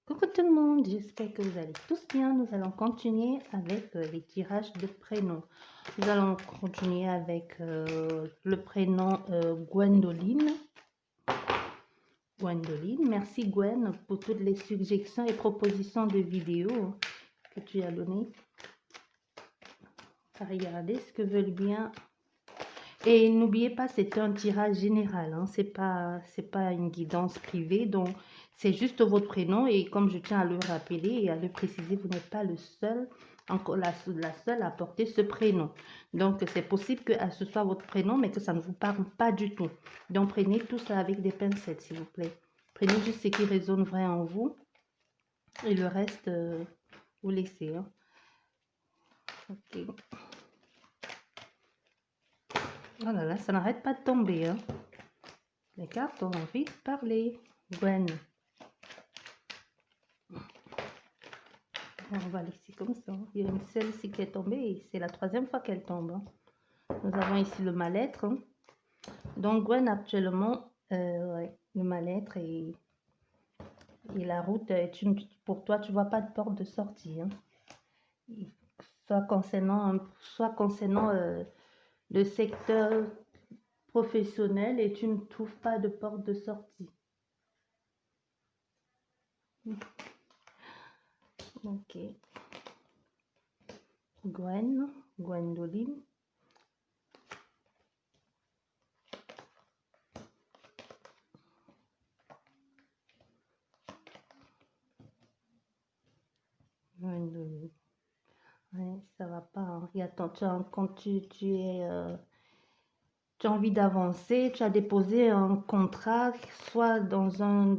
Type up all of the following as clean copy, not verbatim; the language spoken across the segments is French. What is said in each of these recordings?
Coucou tout le monde, j'espère que vous allez tous bien. Nous allons continuer avec les tirages de prénoms. Nous allons continuer avec le prénom Gwendoline. Gwendoline, merci Gwen pour toutes les suggestions et propositions de vidéos que tu as données. Regardez ce que veulent bien. Et n'oubliez pas, c'est un tirage général, hein. C'est pas une guidance privée, donc c'est juste votre prénom. Et comme je tiens à le rappeler et à le préciser, vous n'êtes pas le seul, encore la seule à porter ce prénom. Donc c'est possible que ce soit votre prénom, mais que ça ne vous parle pas du tout. Donc prenez tout ça avec des pincettes, s'il vous plaît. Prenez juste ce qui résonne vrai en vous et le reste, vous laissez, hein. Ok. Oh là là, ça n'arrête pas de tomber, hein. Les cartes ont envie de parler. Gwen. On va laisser comme ça. Il y a une seule ici qui est tombée et c'est la troisième fois qu'elle tombe, hein. Nous avons ici le mal-être, hein. Donc Gwen actuellement, ouais, le mal-être et la route est une... Pour toi, tu vois pas de porte de sortie, hein. Soit concernant le secteur professionnel et tu ne trouves pas de porte de sortie. Ok. Gwendoline. Gwendoline. Ouais, ça va pas, hein. Et attends, quand tu as envie d'avancer, tu as déposé un contrat, soit dans un...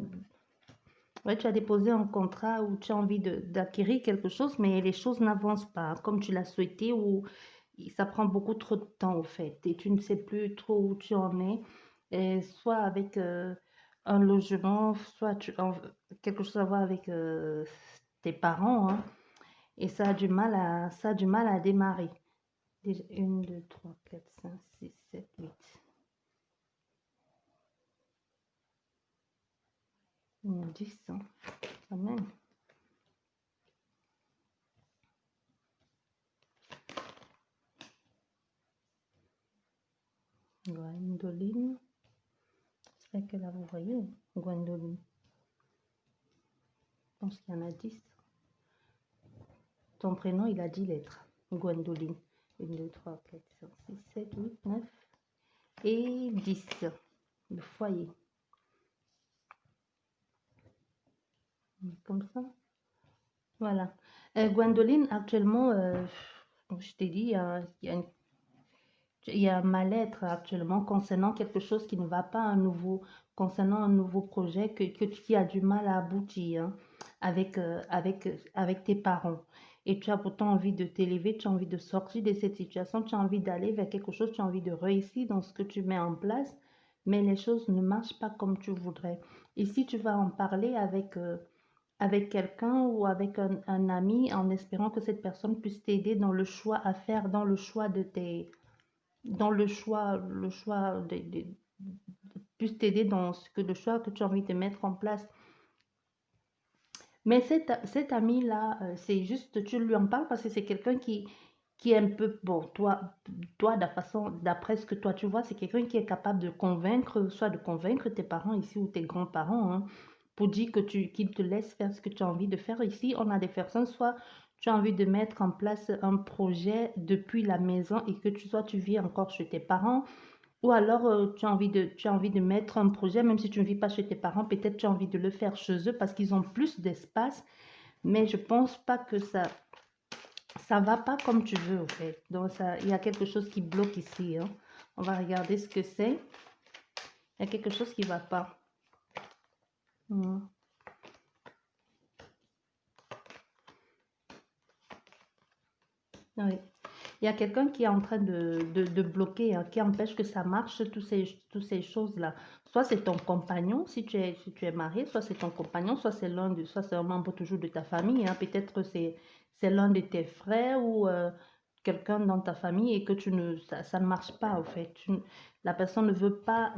Ouais, tu as déposé un contrat où tu as envie d'acquérir quelque chose, mais les choses n'avancent pas comme tu l'as souhaité ou ça prend beaucoup trop de temps au fait et tu ne sais plus trop où tu en es, et soit avec un logement, soit quelque chose à voir avec tes parents, hein, et ça a du mal à démarrer. Déjà, 1, 2, 3, 4, 5, 6, 7, 8. 10, hein, quand même. Gwendoline. J'espère que là, vous voyez. Gwendoline. Je pense qu'il y en a 10. Ton prénom, il a 10 lettres. Gwendoline. 1, 2, 3, 4, 5, 6, 7, 8, 9 et 10. Le foyer. Comme ça. Voilà. Gwendoline, actuellement, je t'ai dit, il y a un mal-être actuellement concernant quelque chose qui ne va pas, concernant un nouveau projet qui a du mal à aboutir, hein, avec tes parents. Et tu as pourtant envie de t'élever, tu as envie de sortir de cette situation, tu as envie d'aller vers quelque chose, tu as envie de réussir dans ce que tu mets en place, mais les choses ne marchent pas comme tu voudrais. Ici, tu vas en parler avec quelqu'un ou avec un ami en espérant que cette personne puisse t'aider dans le choix à faire, dans le choix de tes dans puisse t'aider dans le choix que tu as envie de mettre en place. Mais cet ami-là, c'est juste, tu lui en parles parce que c'est quelqu'un qui est un peu, bon, toi d'après ce que toi tu vois, c'est quelqu'un qui est capable de convaincre, soit de convaincre tes parents ici ou tes grands-parents, hein, pour dire qu'ils te laissent faire ce que tu as envie de faire. Ici, on a des personnes, soit tu as envie de mettre en place un projet depuis la maison et que soit tu vis encore chez tes parents, ou alors tu as envie de mettre un projet, même si tu ne vis pas chez tes parents, peut-être tu as envie de le faire chez eux parce qu'ils ont plus d'espace, mais je pense pas que ça va pas comme tu veux en fait. Donc il y a quelque chose qui bloque ici, hein. On va regarder ce que c'est. Il y a quelque chose qui va pas. Oui. Il y a quelqu'un qui est en train de bloquer, hein, qui empêche que ça marche, toutes ces choses-là. Soit c'est ton compagnon, si tu es marié, soit c'est ton compagnon, soit soit c'est un membre toujours de ta famille, hein. Peut-être c'est l'un de tes frères ou quelqu'un dans ta famille et que ça ne marche pas, en fait. La personne ne veut pas,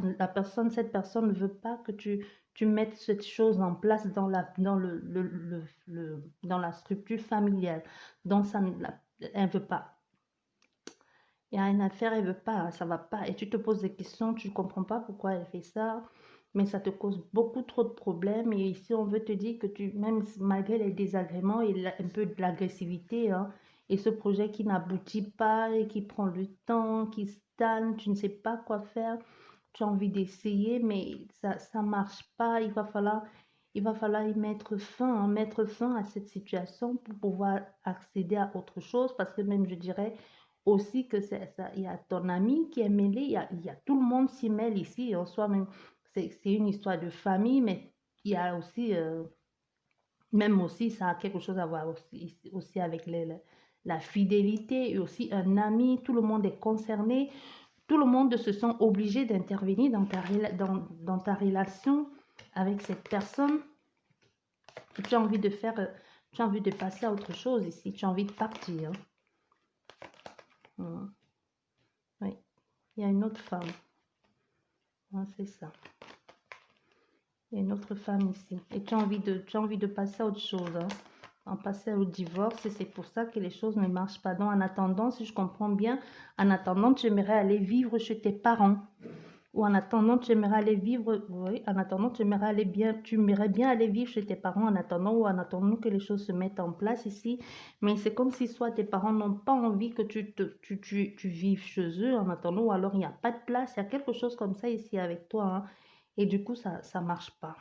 cette personne ne veut pas que tu tu mettes cette chose en place dans dans la structure familiale. Donc, elle ne veut pas. Il y a une affaire, elle ne veut pas, ça ne va pas. Et tu te poses des questions, tu ne comprends pas pourquoi elle fait ça, mais ça te cause beaucoup trop de problèmes. Et ici, on veut te dire que même malgré les désagréments et un peu de l'agressivité, hein, et ce projet qui n'aboutit pas et qui prend le temps, qui stagne, tu ne sais pas quoi faire, tu as envie d'essayer, mais ça marche pas. Il va falloir y mettre fin, hein, mettre fin à cette situation pour pouvoir accéder à autre chose, parce que même, je dirais, aussi que il y a ton ami qui est mêlé, il y a tout le monde s'y mêle ici, en soi même, c'est une histoire de famille, mais il y a aussi, même aussi, ça a quelque chose à voir aussi avec la fidélité et aussi un ami, tout le monde est concerné, tout le monde se sent obligé d'intervenir dans ta relation avec cette personne, et tu as envie de faire, tu as envie de passer à autre chose ici, tu as envie de partir. Hein. Oui, il y a une autre femme. C'est ça. Il y a une autre femme ici. Et tu as envie de passer à autre chose. Hein. En passer au divorce. Et c'est pour ça que les choses ne marchent pas. Donc, en attendant, si je comprends bien, en attendant, tu aimerais aller vivre chez tes parents. Ou en attendant, tu aimerais aller vivre... Oui, en attendant, tu aimerais bien aller vivre chez tes parents en attendant ou en attendant que les choses se mettent en place ici. Mais c'est comme si soit tes parents n'ont pas envie que tu vives chez eux en attendant, ou alors il n'y a pas de place. Il y a quelque chose comme ça ici avec toi. Hein. Et du coup, ça ne marche pas.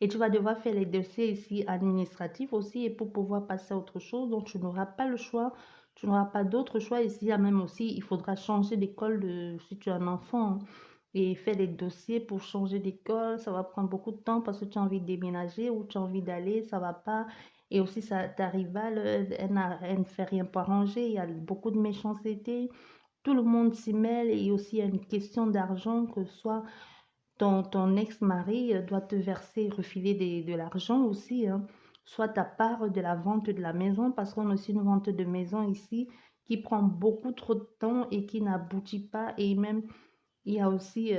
Et tu vas devoir faire les dossiers ici administratifs aussi et pour pouvoir passer à autre chose. Donc, tu n'auras pas le choix. Tu n'auras pas d'autre choix. Ici, il y a même aussi, il faudra changer d'école si tu as un enfant. Hein, et faire les dossiers pour changer d'école. Ça va prendre beaucoup de temps parce que tu as envie de déménager ou tu as envie d'aller. Ça va pas. Et aussi, ta rivale, elle ne fait rien pour arranger. Il y a beaucoup de méchanceté. Tout le monde s'y mêle et aussi il y a une question d'argent, que ce soit ton ex-mari doit te verser, refiler de l'argent aussi, hein, soit ta part de la vente de la maison, parce qu'on a aussi une vente de maison ici qui prend beaucoup trop de temps et qui n'aboutit pas. Et même, il y a aussi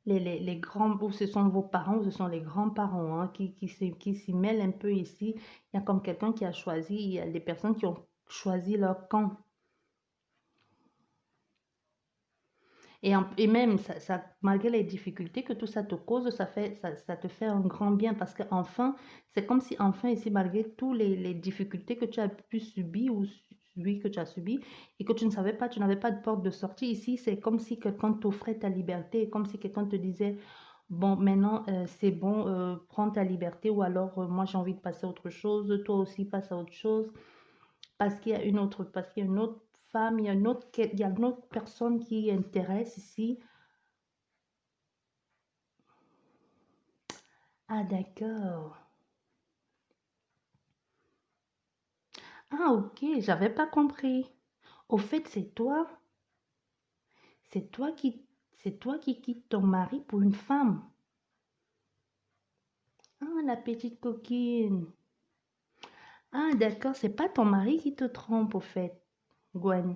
les grands, ou ce sont vos parents, ou ce sont les grands-parents hein, qui s'y mêlent un peu ici. Il y a comme quelqu'un qui a choisi, il y a des personnes qui ont choisi leur camp. Et même, malgré les difficultés que tout ça te cause, ça te fait un grand bien parce qu'enfin, c'est comme si enfin ici, malgré toutes les difficultés que tu as pu subir ou celui que tu as subi et que tu ne savais pas, tu n'avais pas de porte de sortie ici, c'est comme si quelqu'un t'offrait ta liberté, comme si quelqu'un te disait, bon, maintenant, c'est bon, prends ta liberté ou alors, moi, j'ai envie de passer à autre chose, toi aussi, passe à autre chose parce qu'il y a une autre femme, il y a une autre personne qui intéresse ici. Ah, d'accord. Ah, ok, j'avais pas compris. Au fait, c'est toi qui, c'est toi qui quittes ton mari pour une femme. Ah, la petite coquine. Ah, d'accord, c'est pas ton mari qui te trompe, au fait, Gwen.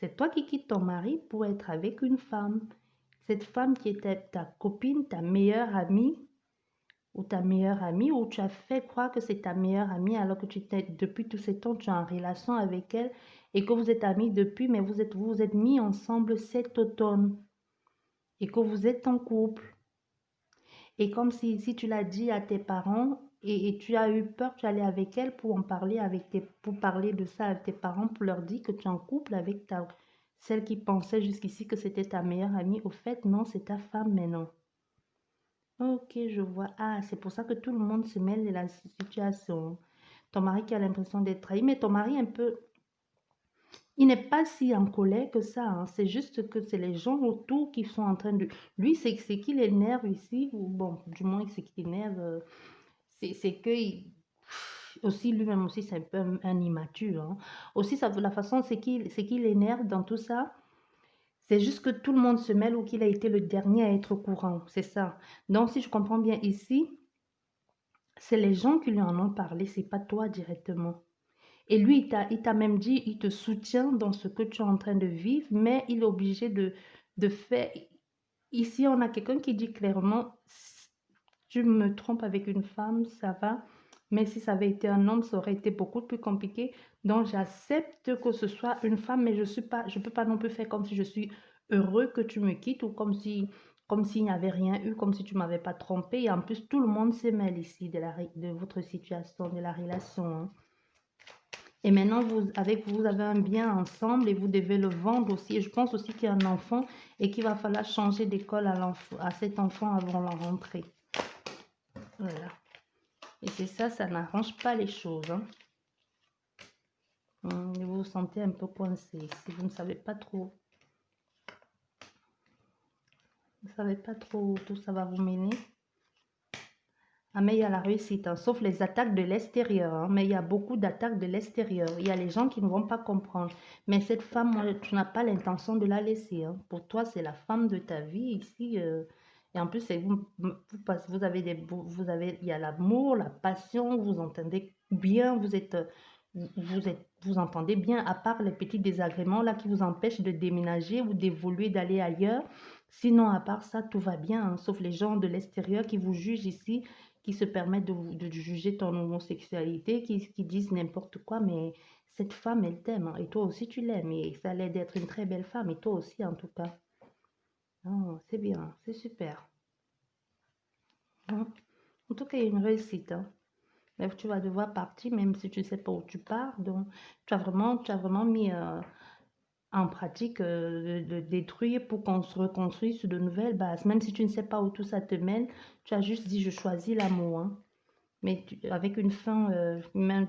C'est toi qui quittes ton mari pour être avec une femme. Cette femme qui était ta copine, ta meilleure amie, ou ta meilleure amie, ou tu as fait croire que c'est ta meilleure amie alors que depuis tout ce temps, tu es en relation avec elle et que vous êtes amis depuis, mais vous êtes mis ensemble cet automne et que vous êtes en couple. Et comme si tu l'as dit à tes parents et tu as eu peur, tu allais avec elle pour en parler pour parler de ça à tes parents, pour leur dire que tu es en couple avec celle qui pensait jusqu'ici que c'était ta meilleure amie. Au fait, non, c'est ta femme maintenant. Ok, je vois. Ah, c'est pour ça que tout le monde se mêle de la situation. Ton mari qui a l'impression d'être trahi, mais ton mari un peu, il n'est pas si en colère que ça. Hein. C'est juste que c'est les gens autour qui sont en train de... Lui, c'est qui l'énerve ici, ou bon, du moins, c'est qui l'énerve. C'est que aussi lui-même aussi, c'est un peu un immature. Hein. Aussi, la façon, c'est qui l'énerve dans tout ça. C'est juste que tout le monde se mêle ou qu'il a été le dernier à être au courant. C'est ça. Donc, si je comprends bien ici, c'est les gens qui lui en ont parlé, c'est pas toi directement. Et lui, il t'a même dit, il te soutient dans ce que tu es en train de vivre, mais il est obligé de faire, Ici, on a quelqu'un qui dit clairement, tu me trompes avec une femme, ça va. Mais si ça avait été un homme, ça aurait été beaucoup plus compliqué. Donc, j'accepte que ce soit une femme, mais je peux pas non plus faire comme si je suis heureux que tu me quittes ou comme s'il n'y avait rien eu, comme si tu m'avais pas trompé. Et en plus, tout le monde se mêle ici de votre situation, de la relation, hein. Et maintenant, vous avez un bien ensemble et vous devez le vendre aussi. Et je pense aussi qu'il y a un enfant et qu'il va falloir changer d'école à cet enfant avant la rentrée. Voilà. Et c'est ça, ça n'arrange pas les choses, hein. Vous vous sentez un peu coincé. Si vous ne savez pas trop, où tout ça va vous mener. Ah, mais il y a la réussite, hein, sauf les attaques de l'extérieur, hein, mais il y a beaucoup d'attaques de l'extérieur. Il y a les gens qui ne vont pas comprendre. Mais cette femme, moi, tu n'as pas l'intention de la laisser, hein. Pour toi, c'est la femme de ta vie ici. Et en plus, vous avez il y a l'amour, la passion, vous entendez bien, vous entendez bien, à part les petits désagréments là qui vous empêchent de déménager ou d'évoluer, d'aller ailleurs. Sinon, à part ça, tout va bien, hein, sauf les gens de l'extérieur qui vous jugent ici, qui se permettent de juger ton homosexualité, qui disent n'importe quoi, mais cette femme, elle t'aime, hein, et toi aussi tu l'aimes, et ça a l'air d'être une très belle femme, et toi aussi en tout cas. Oh, c'est bien, c'est super. Hein. En tout cas, il y a une réussite, hein. Mais tu vas devoir partir, même si tu ne sais pas où tu pars. Donc, tu as vraiment mis en pratique de détruire pour qu'on se reconstruise sur de nouvelles bases. Même si tu ne sais pas où tout ça te mène, tu as juste dit, je choisis l'amour, hein. Mais avec une fin,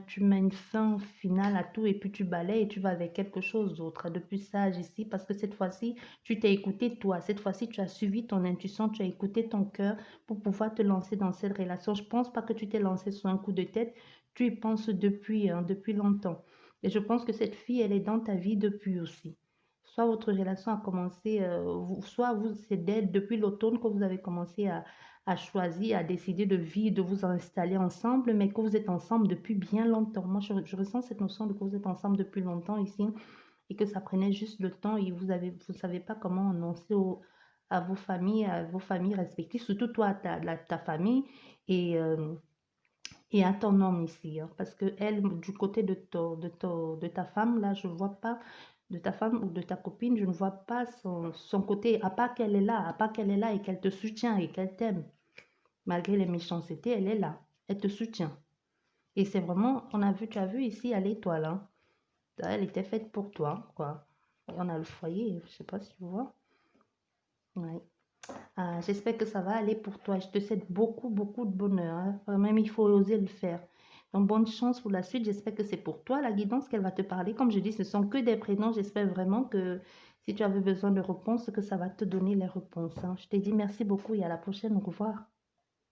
tu mets une fin finale à tout et puis tu balayes et tu vas avec quelque chose d'autre, de plus sage ici, parce que cette fois-ci, tu t'es écouté toi. Cette fois-ci, tu as suivi ton intuition, tu as écouté ton cœur pour pouvoir te lancer dans cette relation. Je pense pas que tu t'es lancé sur un coup de tête, tu y penses depuis, hein, depuis longtemps. Et je pense que cette fille, elle est dans ta vie depuis aussi. Soit votre relation a commencé, soit vous, c'est d'elle depuis l'automne que vous avez commencé à choisir, à décider de vivre, de vous installer ensemble, mais que vous êtes ensemble depuis bien longtemps. Moi, je ressens cette notion de que vous êtes ensemble depuis longtemps ici et que ça prenait juste le temps et vous savez pas comment annoncer à vos familles respectives, surtout toi, ta famille et, euh, et à ton homme ici, hein, parce que elle, du côté de ta femme, là, je vois pas, de ta femme ou de ta copine, je ne vois pas son côté, à part qu'elle est là et qu'elle te soutient et qu'elle t'aime. Malgré les méchancetés, elle est là. Elle te soutient. Et c'est vraiment, tu as vu ici à l'étoile, hein. Elle était faite pour toi, quoi. Et on a le foyer, je sais pas si tu vois. Ouais. Ah, j'espère que ça va aller pour toi. Je te souhaite beaucoup, beaucoup de bonheur, hein. Même il faut oser le faire. Donc, bonne chance pour la suite. J'espère que c'est pour toi la guidance qu'elle va te parler. Comme je dis, ce sont que des prénoms. J'espère vraiment que si tu avais besoin de réponses, que ça va te donner les réponses, hein. Je te dis merci beaucoup et à la prochaine. Au revoir.